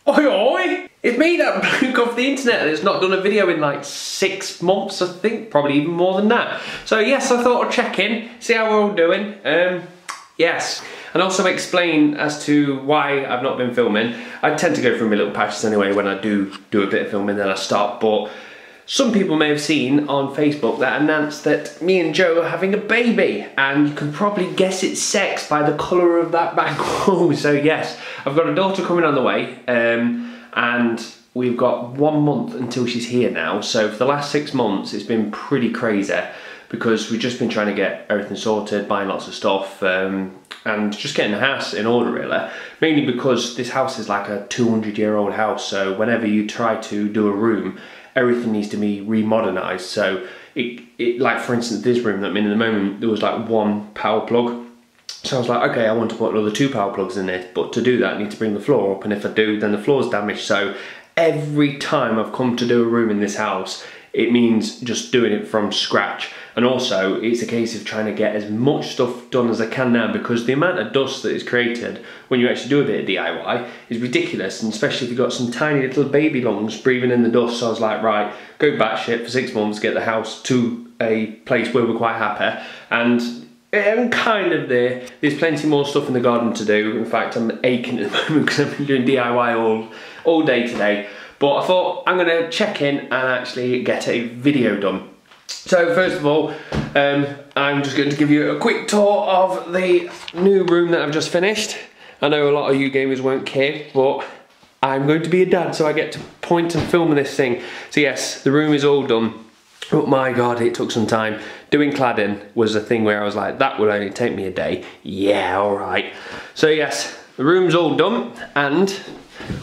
Oi oi! It's me, that bloke off the internet that's not done a video in like 6 months, I think, probably even more than that. So yes, I thought I'd check in, see how we're all doing. Yes. And also explain as to why I've not been filming. I tend to go through my little patches anyway when I do a bit of filming, then I stop. But some people may have seen on Facebook that announced that me and Joe are having a baby, and you can probably guess its sex by the colour of that back wall. So yes, I've got a daughter coming on the way, and we've got 1 month until she's here now. So for the last 6 months, it's been pretty crazy because we've just been trying to get everything sorted, buying lots of stuff, and just getting the house in order really. Mainly because this house is like a 200-year-old house, so whenever you try to do a room, everything needs to be remodernised. So it like for instance this room that I'm in at the moment, there was like 1 power plug. So I was like, okay, I want to put another 2 power plugs in it, but to do that I need to bring the floor up, and if I do, then the floor's damaged. So every time I've come to do a room in this house, it means just doing it from scratch. And also, it's a case of trying to get as much stuff done as I can now, because the amount of dust that is created when you actually do a bit of DIY is ridiculous, and especially if you've got some tiny little baby lungs breathing in the dust. So I was like, right, go batshit for 6 months, get the house to a place where we're quite happy, and I'm kind of there. There's plenty more stuff in the garden to do. In fact, I'm aching at the moment because I've been doing DIY all day today. But I thought I'm gonna check in and actually get a video done. So first of all, I'm just going to give you a quick tour of the new room that I've just finished. I know a lot of you gamers won't care, but I'm going to be a dad, so I get to point and film this thing. So yes, the room is all done. Oh my god, it took some time. Doing cladding was a thing where I was like, that would only take me a day. Yeah, alright. So yes, the room's all done, and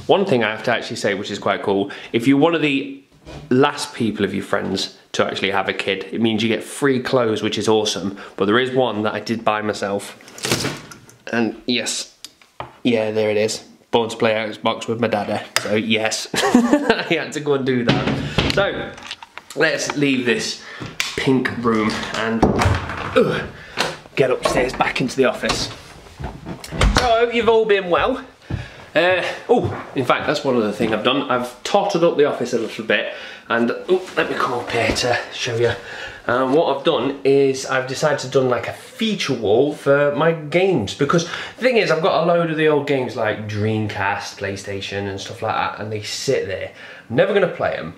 one thing I have to actually say, which is quite cool, if you're one of the last people of your friends to actually have a kid, it means you get free clothes, which is awesome. But there is one that I did buy myself, and yes, yeah, there it is. Born to play Xbox with my daddy. So yes, I had to go and do that. So let's leave this pink room and get upstairs back into the office. So I hope you've all been well. Oh, in fact, that's one other thing I've done. I've totted up the office a little bit, and let me come up here to show you. What I've done is I've decided to do like a feature wall for my games, because the thing is, I've got a load of the old games like Dreamcast, PlayStation and stuff like that, and they sit there. I'm never going to play them.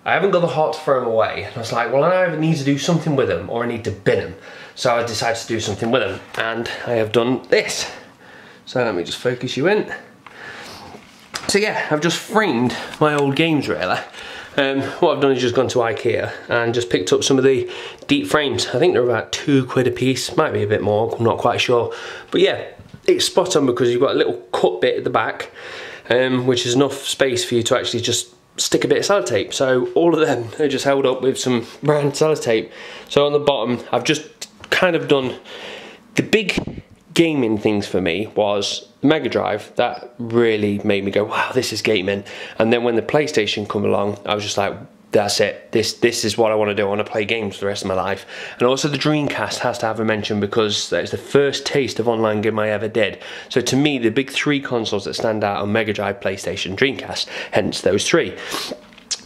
I haven't got the heart to throw them away, and I was like, well, I either need to do something with them or I need to bin them. So I decided to do something with them, and I have done this. So let me just focus you in. So yeah, I've just framed my old games really. What I've done is just gone to IKEA and just picked up some of the deep frames. I think they're about £2 a piece, might be a bit more, I'm not quite sure. But yeah, it's spot on because you've got a little cut bit at the back, which is enough space for you to actually just stick a bit of sellotape. So all of them are just held up with some brand sellotape. So on the bottom, I've just kind of done the big gaming things for me was Mega Drive. That really made me go, wow, this is gaming. And then when the PlayStation come along, I was just like, that's it, this is what I want to do. I want to play games for the rest of my life. And also the Dreamcast has to have a mention because that's the first taste of online game I ever did. So to me, the big 3 consoles that stand out are Mega Drive, PlayStation, Dreamcast, hence those 3.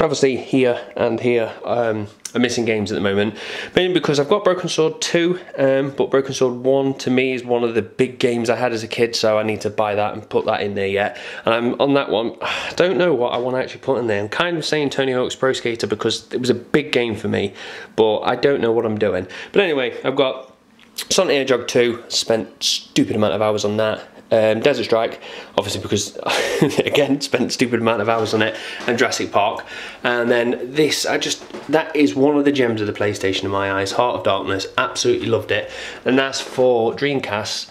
Obviously here and here are missing games at the moment, mainly because I've got Broken Sword 2, but Broken Sword 1 to me is one of the big games I had as a kid, so I need to buy that and put that in there yet. And I'm on that one, I don't know what I want to actually put in there. I'm kind of saying Tony Hawk's Pro Skater because it was a big game for me, but I don't know what I'm doing. But anyway, I've got Sonic Hedgehog 2, spent stupid amount of hours on that. Desert Strike, obviously because, again, spent a stupid amount of hours on it, and Jurassic Park. And then this, that is one of the gems of the PlayStation in my eyes, Heart of Darkness, absolutely loved it. And that's for Dreamcast.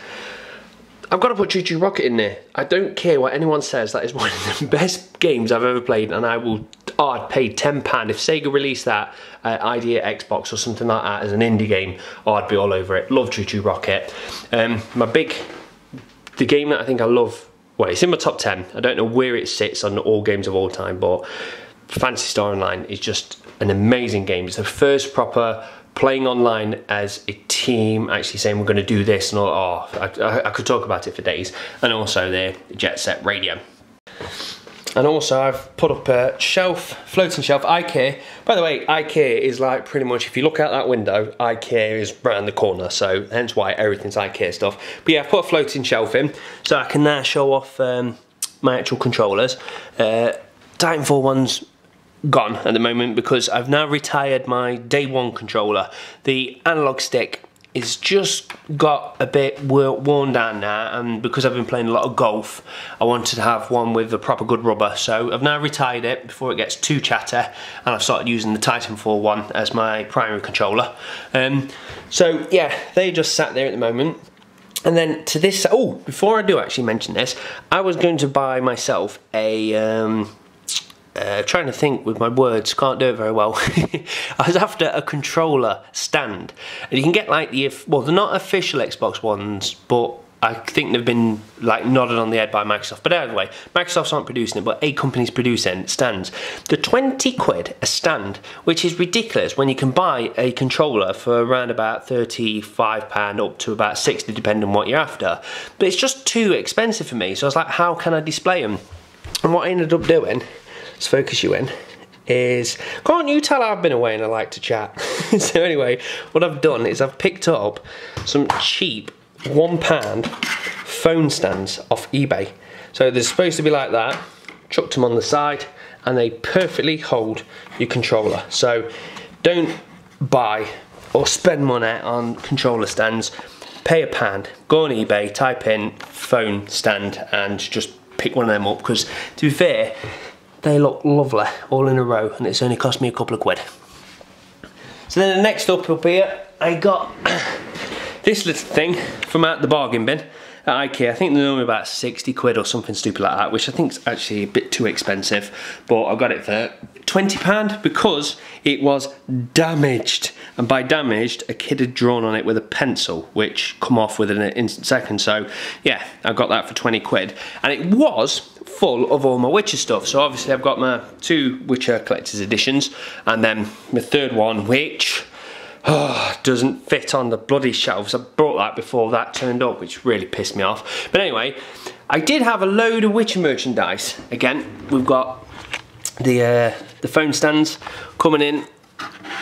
I've got to put Choo Choo Rocket in there. I don't care what anyone says, that is one of the best games I've ever played, and I'd pay £10 if Sega released that ID at Xbox or something like that as an indie game. I'd be all over it. Love Choo Choo Rocket. The game that I think I love, well, it's in my top 10. I don't know where it sits on all games of all time, but Phantasy Star Online is just an amazing game. It's the first proper playing online as a team, actually saying we're going to do this, and I could talk about it for days. And also the Jet Set Radio. And also I've put up a shelf, floating shelf, IKEA. By the way, IKEA is like pretty much, if you look out that window, IKEA is round the corner, so hence why everything's IKEA stuff. But yeah, I've put a floating shelf in, so I can now show off my actual controllers. Titanfall one's gone at the moment because I've now retired my day one controller. The analog stick is just got a bit worn down now, and because I've been playing a lot of golf, I wanted to have one with a proper good rubber, so I've now retired it before it gets too chatter, and I've started using the Titanfall one as my primary controller. So yeah, they just sat there at the moment. And then to this, oh, before I do actually mention this, I was going to buy myself a trying to think with my words, can't do it very well. I was after a controller stand, and you can get like well, they're not official Xbox ones, but I think they've been like nodded on the head by Microsoft. But anyway, Microsoft's aren't producing it, but a company's producing stands. They're 20 quid a stand, which is ridiculous when you can buy a controller for around about £35 up to about 60, depending on what you're after. But it's just too expensive for me, so I was like, how can I display them? And what I ended up doing, let's focus you in, is, can't you tell I've been away and I like to chat? So anyway, what I've done is I've picked up some cheap £1 phone stands off eBay. So they're supposed to be like that, chucked them on the side, and they perfectly hold your controller. So don't buy or spend money on controller stands, pay £1, go on eBay, type in phone stand and just pick one of them up, because to be fair, they look lovely all in a row, and it's only cost me a couple of quid. So then the next up here, I got this little thing from out the bargain bin at IKEA. I think they're normally about 60 quid or something stupid like that, which I think is actually a bit too expensive, but I got it for £20 because it was damaged. And by damaged, a kid had drawn on it with a pencil, which come off within an instant second. So yeah, I got that for 20 quid. And it was full of all my Witcher stuff. So obviously I've got my 2 Witcher collector's editions, and then my third one, which doesn't fit on the bloody shelves. I brought that before that turned up, which really pissed me off. But anyway, I did have a load of Witcher merchandise. Again, we've got the phone stands coming in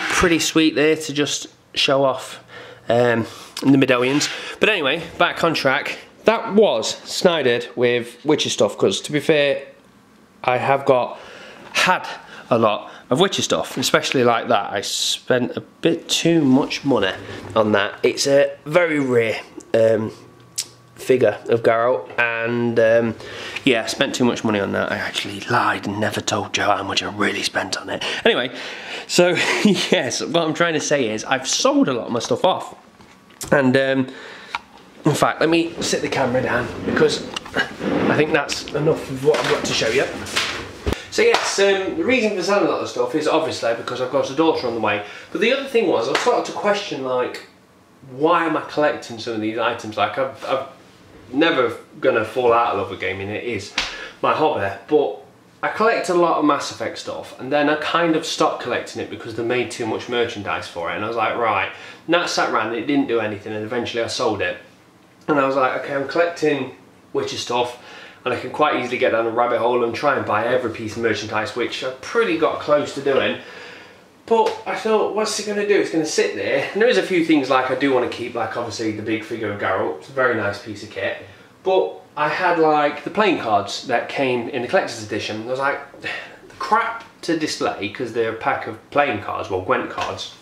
pretty sweet there to just show off the medallions. But anyway, back on track. That was snidered with Witcher stuff, because to be fair, I have had a lot of Witcher stuff, especially like that. I spent a bit too much money on that. It's a very rare figure of Geralt, and yeah, I spent too much money on that. I actually lied and never told Joe how much I really spent on it. Anyway, so yes, what I'm trying to say is I've sold a lot of my stuff off, and in fact, let me sit the camera down, because I think that's enough of what I've got to show you. So yes, the reason for selling a lot of stuff is obviously because I've got a daughter on the way. But the other thing was, I started to question, like, why am I collecting some of these items? Like, I'm never gonna fall out of love with gaming. It is my hobby, but I collect a lot of Mass Effect stuff, and then I kind of stopped collecting it because they made too much merchandise for it. And I was like, right, and that sat around, it didn't do anything, and eventually I sold it. And I was like, okay, I'm collecting Witcher stuff, and I can quite easily get down a rabbit hole and try and buy every piece of merchandise, which I pretty got close to doing. But I thought, what's it going to do? It's going to sit there. And there is a few things like I do want to keep, like obviously the big figure of Geralt. It's a very nice piece of kit. But I had like the playing cards that came in the collector's edition. I was like, crap to display because they're a pack of playing cards, well, Gwent cards.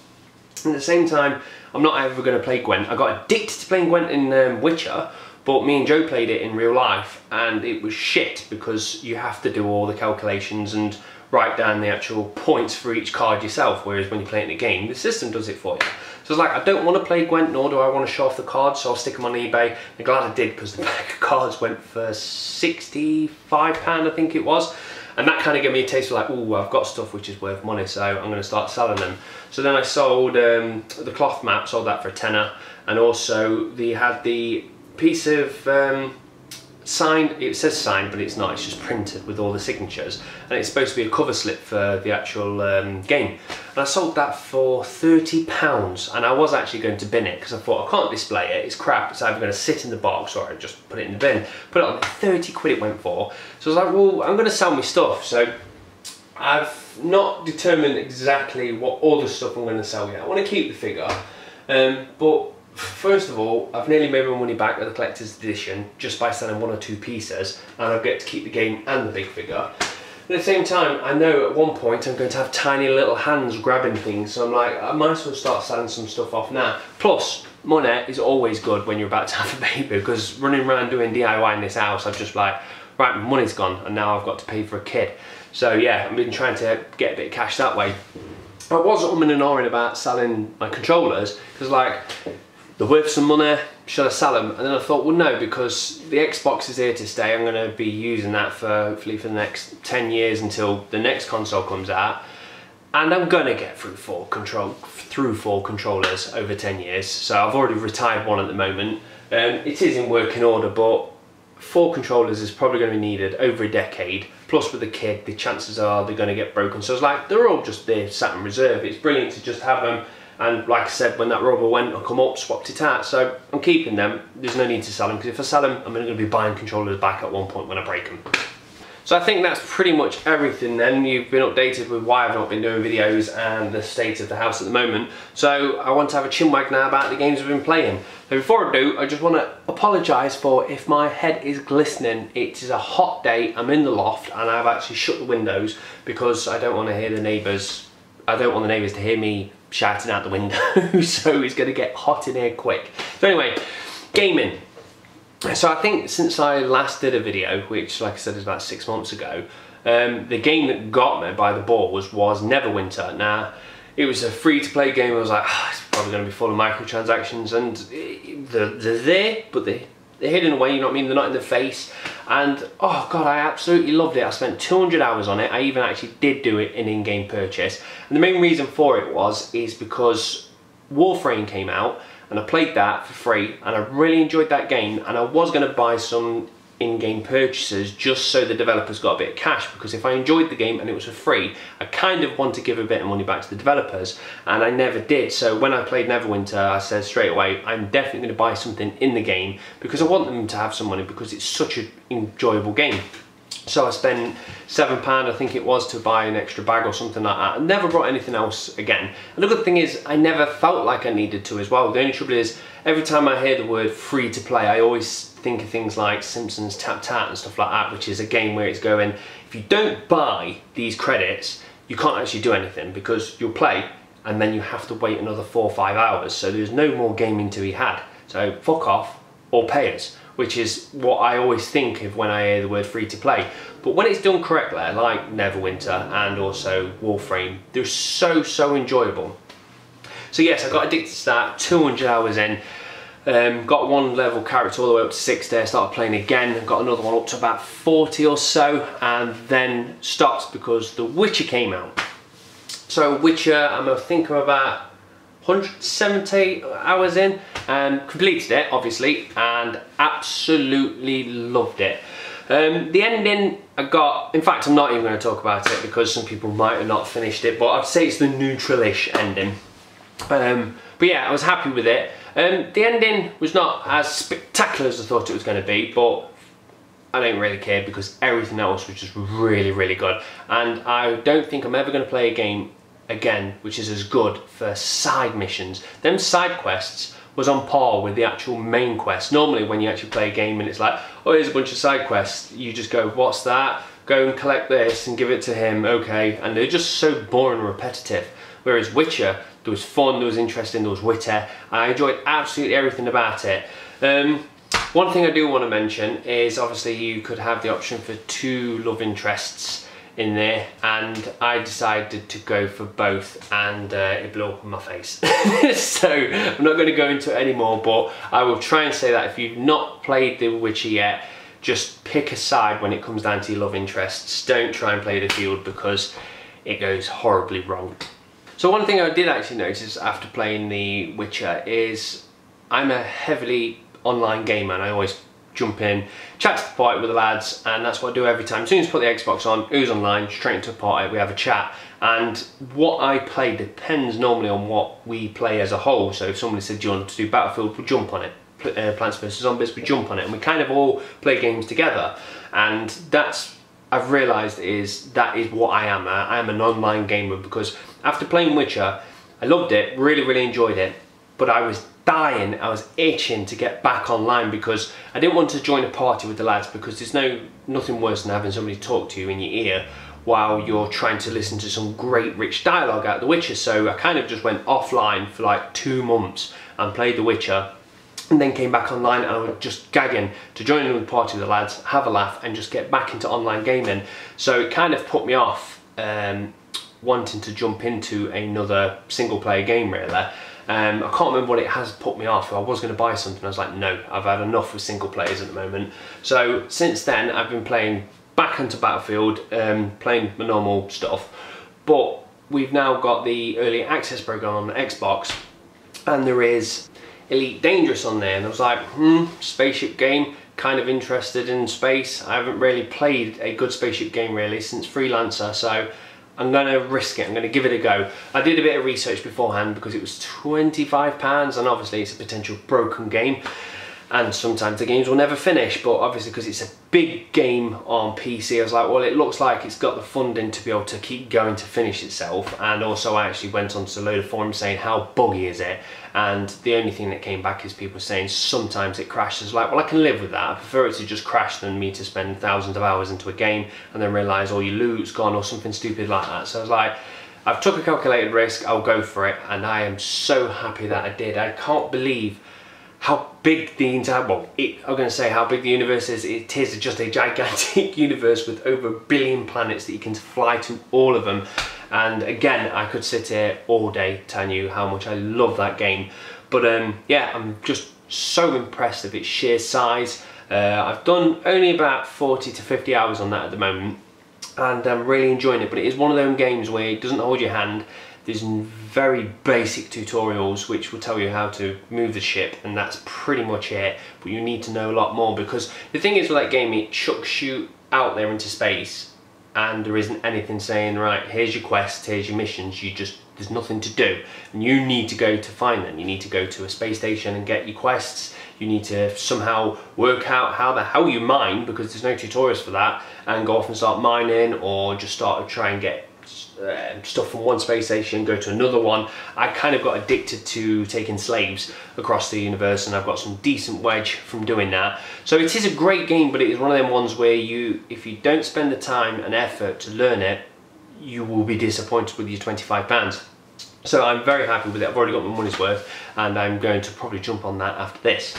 And at the same time, I'm not ever going to play Gwent. I got addicted to playing Gwent in Witcher. But me and Joe played it in real life, and it was shit because you have to do all the calculations and write down the actual points for each card yourself, whereas when you play it in a game, the system does it for you. So I was like, I don't want to play Gwent, nor do I want to show off the cards, so I'll stick them on eBay. I'm glad I did, because the pack of cards went for £65, I think it was. And that kind of gave me a taste for like, ooh, I've got stuff which is worth money, so I'm going to start selling them. So then I sold the cloth map, sold that for a tenner, and also they had the piece of signed, it says signed, but it's not, it's just printed with all the signatures, and it's supposed to be a cover slip for the actual game. And I sold that for £30, and I was actually going to bin it because I thought I can't display it, it's crap, it's either going to sit in the box or I just put it in the bin. Put it on, 30 quid it went for. So I was like, well, I'm going to sell my stuff. So I've not determined exactly what other stuff I'm going to sell yet. I want to keep the figure, but first of all, I've nearly made my money back with the collector's edition just by selling 1 or 2 pieces, and I get to keep the game and the big figure. But at the same time, I know at one point I'm going to have tiny little hands grabbing things, so I'm like, I might as well start selling some stuff off now. Plus, money is always good when you're about to have a baby, because running around doing DIY in this house, I'm just like, right, my money's gone, and now I've got to pay for a kid. So yeah, I've been trying to get a bit of cash that way. I was umming and ahhing about selling my controllers, because like, they're worth some money, should I sell them? And then I thought, well no, because the Xbox is here to stay. I'm going to be using that for hopefully for the next 10 years until the next console comes out. And I'm going to get through four controllers over 10 years. So I've already retired one at the moment. It is in working order, but 4 controllers is probably going to be needed over a decade. Plus with the kid, the chances are they're going to get broken. So it's like, they're all just there sat in reserve. It's brilliant to just have them. And like I said, when that rubber went, I come up, swapped it out. So I'm keeping them. There's no need to sell them, because if I sell them, I'm going to be buying controllers back at one point when I break them. So I think that's pretty much everything then. You've been updated with why I've not been doing videos and the state of the house at the moment. So I want to have a chinwag now about the games I've been playing. So before I do, I just want to apologise for if my head is glistening. It is a hot day, I'm in the loft, and I've actually shut the windows because I don't want to hear the neighbours. I don't want the neighbours to hear me shouting out the window, so it's going to get hot in here quick. So anyway, gaming. So I think since I last did a video, which like I said is about 6 months ago, the game that got me by the balls was Neverwinter. Now, it was a free-to-play game. I was like, oh, it's probably going to be full of microtransactions, and they're there, but they're hidden away, you know what I mean? They're not in the face. And oh god, I absolutely loved it. I spent 200 hours on it. I even actually did do it in in-game purchase. And the main reason for it is because Warframe came out, and I played that for free, and I really enjoyed that game, and I was going to buy some in-game purchases just so the developers got a bit of cash, because if I enjoyed the game and it was for free, I kind of want to give a bit of money back to the developers, and I never did. So when I played Neverwinter, I said straight away, I'm definitely going to buy something in the game because I want them to have some money, because it's such an enjoyable game. So I spent £7, I think it was, to buy an extra bag or something like that. I never brought anything else again. And the good thing is, I never felt like I needed to as well. The only trouble is, every time I hear the word free to play, I always think of things like Simpsons Tap Tat and stuff like that, which is a game where it's going, if you don't buy these credits, you can't actually do anything, because you'll play and then you have to wait another 4 or 5 hours. So there's no more gaming to be had. So fuck off or pay us, which is what I always think of when I hear the word free to play. But when it's done correctly, like Neverwinter and also Warframe, they're so enjoyable. So yes, I got addicted to that, 200 hours in, got one level character all the way up to 60, I started playing again, got another one up to about 40 or so, and then stopped because The Witcher came out. So Witcher, I think I'm about 170 hours in, and completed it obviously, and absolutely loved it. The ending I got, in fact I'm not even going to talk about it because some people might have not finished it, but I'd say it's the neutral-ish ending. But yeah, I was happy with it. The ending was not as spectacular as I thought it was going to be, but I don't really care because everything else was just really good. And I don't think I'm ever going to play a game again which is as good for side missions. Them side quests was on par with the actual main quest. Normally when you actually play a game and it's like, oh, here's a bunch of side quests, you just go, what's that? Go and collect this and give it to him, okay. And they're just so boring and repetitive. Whereas Witcher, there was fun, there was interesting, there was witty, and I enjoyed absolutely everything about it. One thing I do want to mention is obviously you could have the option for 2 love interests in there, and I decided to go for both, and it blew up in my face. So I'm not going to go into it anymore, but I will try and say that if you've not played The Witcher yet, just pick a side when it comes down to your love interests. Don't try and play the field because it goes horribly wrong. So one thing I did actually notice after playing The Witcher is I'm a heavily online gamer, and I always jump in, chat to the party with the lads, and that's what I do every time. As soon as I put the Xbox on, who's online, straight into a party, we have a chat. And what I play depends normally on what we play as a whole. So if somebody said, do you want to do Battlefield, we'll jump on it. Plants vs Zombies, we jump on it, and we kind of all play games together. And that's, I've realised, that is what I am. I am an online gamer, because after playing Witcher, I loved it, really enjoyed it, but I was dying, I was itching to get back online, because I didn't want to join a party with the lads, because there's nothing worse than having somebody talk to you in your ear while you're trying to listen to some great rich dialogue out of The Witcher. So I kind of just went offline for like 2 months and played The Witcher, and then came back online, and I was just gagging to join in with the party with the lads, have a laugh, and just get back into online gaming. So it kind of put me off wanting to jump into another single player game, really. I can't remember what it has put me off. I was going to buy something, I was like, no, I've had enough with single players at the moment. So since then, I've been playing back into Battlefield, playing the normal stuff, but we've now got the early access program on the Xbox, and there is Elite Dangerous on there, and I was like, spaceship game, kind of interested in space. I haven't really played a good spaceship game really since Freelancer, so I'm gonna risk it, I'm gonna give it a go. I did a bit of research beforehand because it was £25, and obviously it's a potential broken game, and sometimes the games will never finish, but obviously because it's a big game on PC, I was like, well, it looks like it's got the funding to be able to keep going to finish itself. And also I actually went onto a load of forums saying how buggy is it, and the only thing that came back is people saying sometimes it crashes. Like, well, I can live with that. I prefer it to just crash than me to spend thousands of hours into a game and then realise all your loot's gone or something stupid like that. So I was like, I've took a calculated risk, I'll go for it, and I am so happy that I did. I can't believe how big the entire, well, I'm going to say how big the universe is. It is just a gigantic universe with over 1 billion planets that you can fly to, all of them. And again, I could sit here all day telling you how much I love that game. But yeah, I'm just so impressed of its sheer size. I've done only about 40 to 50 hours on that at the moment, and I'm really enjoying it. But it is one of those games where it doesn't hold your hand. There's very basic tutorials which will tell you how to move the ship, and that's pretty much it. But you need to know a lot more, because the thing is with that game, it chucks you out there into space, and there isn't anything saying, right, here's your quest, here's your missions. There's nothing to do, and you need to go to find them. You need to go to a space station and get your quests. You need to somehow work out how the hell you mine, because there's no tutorials for that, and go off and start mining, or just start to try and get stuff from one space station, go to another one. I kind of got addicted to taking slaves across the universe, and I've got some decent wedge from doing that. So it is a great game, but it is one of them ones where if you don't spend the time and effort to learn it, you will be disappointed with your £25. So I'm very happy with it. I've already got my money's worth, and I'm going to probably jump on that after this.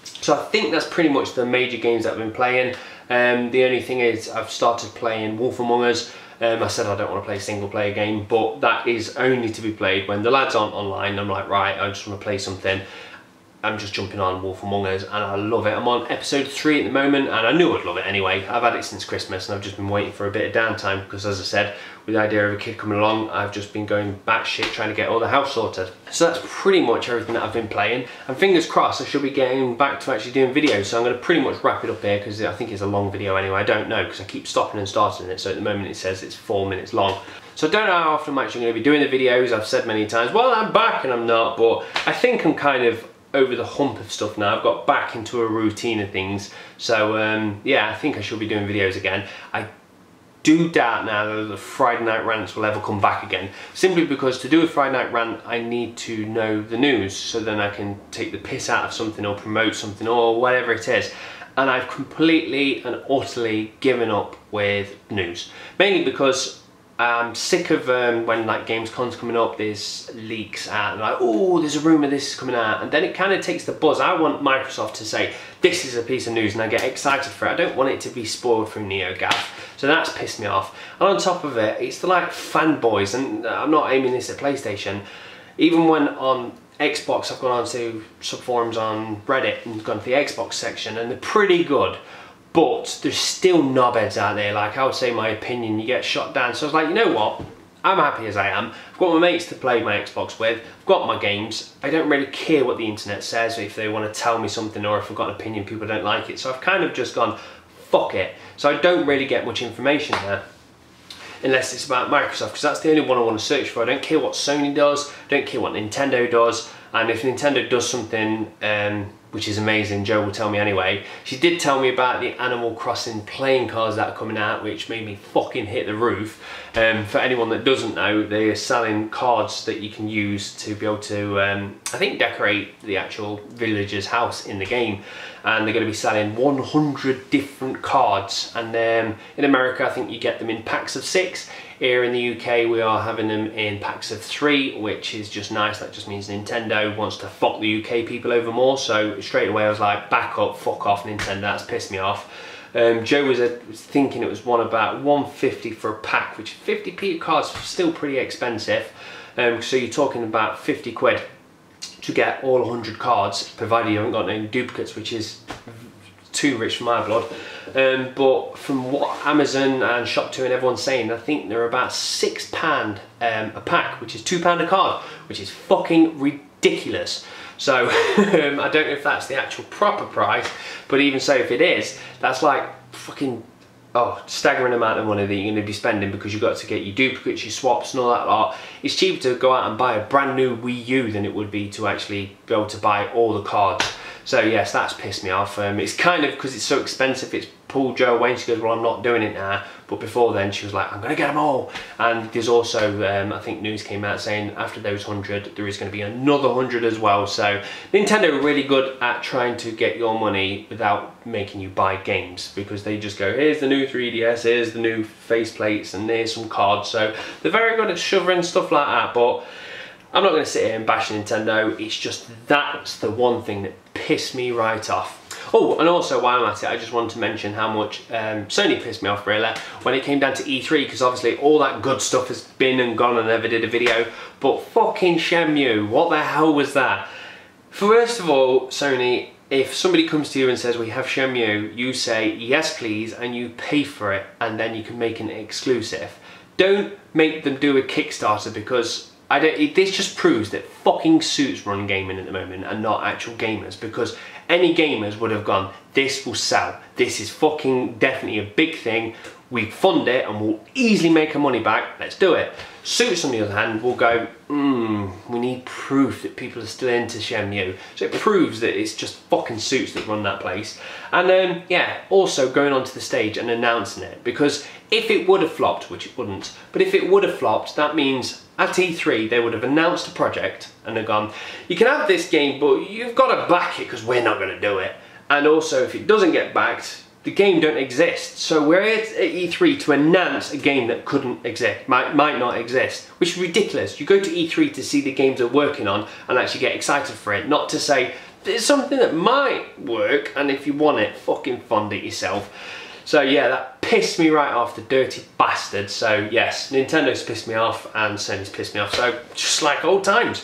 So I think that's pretty much the major games that I've been playing. The only thing is I've started playing Wolf Among Us. I said I don't want to play a single player game, but that is only to be played when the lads aren't online. I'm like, right, I just want to play something. I'm just jumping on Wolf Among Us, and I love it. I'm on episode 3 at the moment, and I knew I'd love it anyway. I've had it since Christmas, and I've just been waiting for a bit of downtime, because as I said, with the idea of a kid coming along, I've just been going batshit trying to get all the house sorted. So that's pretty much everything that I've been playing, and fingers crossed I should be getting back to actually doing videos. So I'm going to pretty much wrap it up here, because I think it's a long video anyway. I don't know, because I keep stopping and starting it, so at the moment it says it's 4 minutes long. So I don't know how often I'm actually going to be doing the videos. I've said many times, well, I'm back, and I'm not, but I think I'm kind of over the hump of stuff now. I've got back into a routine of things. So yeah, I think I should be doing videos again. I do doubt now that the Friday night rants will ever come back again, simply because to do a Friday night rant I need to know the news, so then I can take the piss out of something or promote something or whatever it is. And I've completely and utterly given up with news, mainly because I'm sick of when like Gamescom's coming up, there's leaks out, and like, oh, there's a rumour this is coming out, and then it kind of takes the buzz. I want Microsoft to say, this is a piece of news, and I get excited for it. I don't want it to be spoiled through NeoGAF, so that's pissed me off. And on top of it, it's the like fanboys, and I'm not aiming this at PlayStation. Even when on Xbox, I've gone on to subforums on Reddit and gone to the Xbox section, and they're pretty good. But there's still knobheads out there, like I would say my opinion, you get shot down. So I was like, you know what, I'm happy as I am. I've got my mates to play my Xbox with. I've got my games. I don't really care what the internet says, if they want to tell me something or if I've got an opinion people don't like it. So I've kind of just gone, fuck it. So I don't really get much information there. Unless it's about Microsoft, because that's the only one I want to search for. I don't care what Sony does, I don't care what Nintendo does, and if Nintendo does something which is amazing, Jo will tell me anyway. She did tell me about the Animal Crossing playing cards that are coming out, which made me fucking hit the roof. For anyone that doesn't know, they are selling cards that you can use to be able to, I think, decorate the actual villager's house in the game. And they're going to be selling 100 different cards. And in America, I think you get them in packs of 6. Here in the UK, we are having them in packs of 3, which is just nice. That just means Nintendo wants to fuck the UK people over more. So straight away I was like, back up, fuck off Nintendo, that's pissed me off. Jo was thinking it was one about 150 for a pack, which 50p cards still pretty expensive. So you're talking about 50 quid to get all 100 cards, provided you haven't got any duplicates, which is too rich for my blood. But from what Amazon and Shop2 and everyone's saying, I think they're about £6 a pack, which is £2 a card, which is fucking ridiculous. So I don't know if that's the actual proper price, but even so, if it is, that's like fucking staggering amount of money that you're going to be spending, because you've got to get your duplicates, your swaps and all that lot. It's cheaper to go out and buy a brand new Wii U than it would be to actually be able to buy all the cards. So yes, that's pissed me off. It's kind of, because it's so expensive, it's pulled Jo away and she goes, well, I'm not doing it now. But before then she was like, I'm going to get them all. And there's also, I think news came out saying after those 100, there is going to be another 100 as well. So Nintendo are really good at trying to get your money without making you buy games, because they just go, here's the new 3DS, here's the new faceplates, and here's some cards. So they're very good at shoving stuff like that. But I'm not going to sit here and bash Nintendo. It's just that's the one thing that pissed me right off. Oh, and also while I'm at it, I just wanted to mention how much Sony pissed me off really when it came down to E3, because obviously all that good stuff has been and gone and I never did a video. But fucking Shenmue, what the hell was that? First of all, Sony, if somebody comes to you and says we have Shenmue, you say yes please and you pay for it, and then you can make an exclusive. Don't make them do a Kickstarter, because this just proves that fucking suits run gaming at the moment and not actual gamers, because any gamers would have gone, this will sell, this is fucking definitely a big thing, we fund it and we'll easily make our money back, let's do it. Suits on the other hand will go, we need proof that people are still into Shenmue. So it proves that it's just fucking Suits that run that place. And yeah, also going onto the stage and announcing it, because if it would have flopped, which it wouldn't, but if it would have flopped, that means at E3 they would have announced a project and they've gone, you can have this game but you've got to back it because we're not going to do it. And also if it doesn't get backed, the game don't exist. So we're at E3 to announce a game that couldn't exist, might not exist, which is ridiculous. You go to E3 to see the games they're working on and actually get excited for it, not to say there's something that might work and if you want it, fucking fund it yourself. So yeah, that pissed me right off, the dirty bastard. So yes, Nintendo's pissed me off and Sony's pissed me off. So just like old times.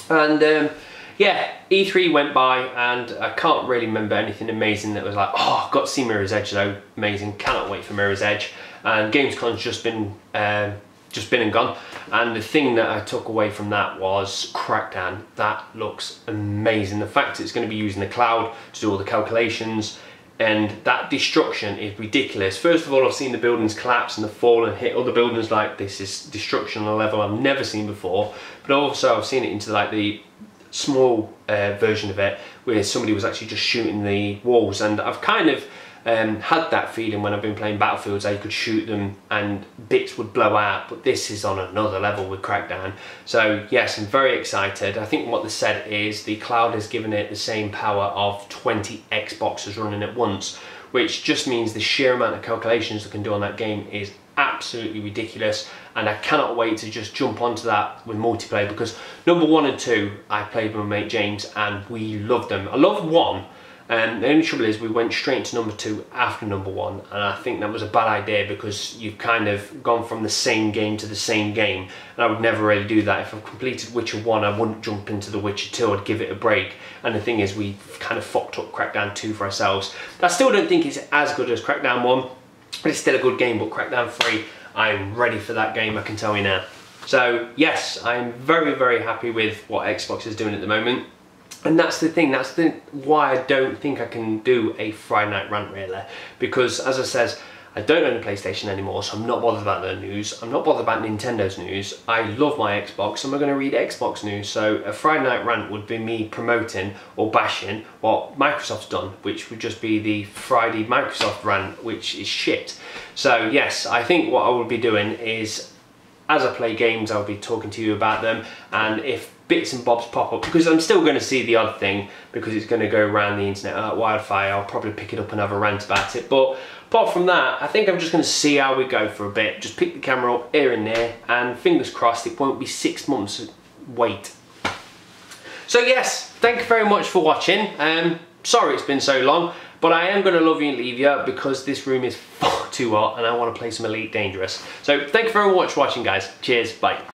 And yeah, E3 went by and I can't really remember anything amazing that was like, oh, got to see Mirror's Edge though, amazing, cannot wait for Mirror's Edge. And Gamescom's just been and gone. And the thing that I took away from that was Crackdown. That looks amazing. The fact that it's going to be using the cloud to do all the calculations, and that destruction is ridiculous. First of all, I've seen the buildings collapse and the fall and hit other buildings. Like, this is destruction on a level I've never seen before. But also I've seen it into like the small version of it where somebody was actually just shooting the walls, and I've kind of had that feeling when I've been playing Battlefields, how you could shoot them and bits would blow out, but this is on another level with Crackdown. So yes, I'm very excited. I think what they said is the cloud has given it the same power of 20 Xboxes running at once, which just means the sheer amount of calculations they can do on that game is absolutely ridiculous. And I cannot wait to just jump onto that with multiplayer, because number 1 and 2 I played with my mate James and we loved them. I loved 1. And the only trouble is we went straight into number 2 after number 1, and I think that was a bad idea, because you've kind of gone from the same game to the same game, and I would never really do that. If I've completed Witcher 1, I wouldn't jump into The Witcher 2, I'd give it a break. And the thing is, we've kind of fucked up Crackdown 2 for ourselves. I still don't think it's as good as Crackdown 1, but it's still a good game. But Crackdown 3, I'm ready for that game, I can tell you now. So yes, I'm very, very happy with what Xbox is doing at the moment. And that's the thing, why I don't think I can do a Friday night rant really. Because as I says, I don't own a PlayStation anymore, so I'm not bothered about their news. I'm not bothered about Nintendo's news. I love my Xbox, and we're going to read Xbox news. So a Friday night rant would be me promoting or bashing what Microsoft's done, which would just be the Friday Microsoft rant, which is shit. So yes, I think what I will be doing is, as I play games, I'll be talking to you about them, and if bits and bobs pop up, because I'm still going to see the odd thing, because it's going to go around the internet like wildfire, I'll probably pick it up and have a rant about it. But apart from that, I think I'm just going to see how we go for a bit. Just pick the camera up here and there, and fingers crossed it won't be 6 months wait. So yes, thank you very much for watching. Sorry it's been so long, but I am going to love you and leave you because this room is far too hot and I want to play some Elite Dangerous. So thank you very much for watching, guys. Cheers, bye.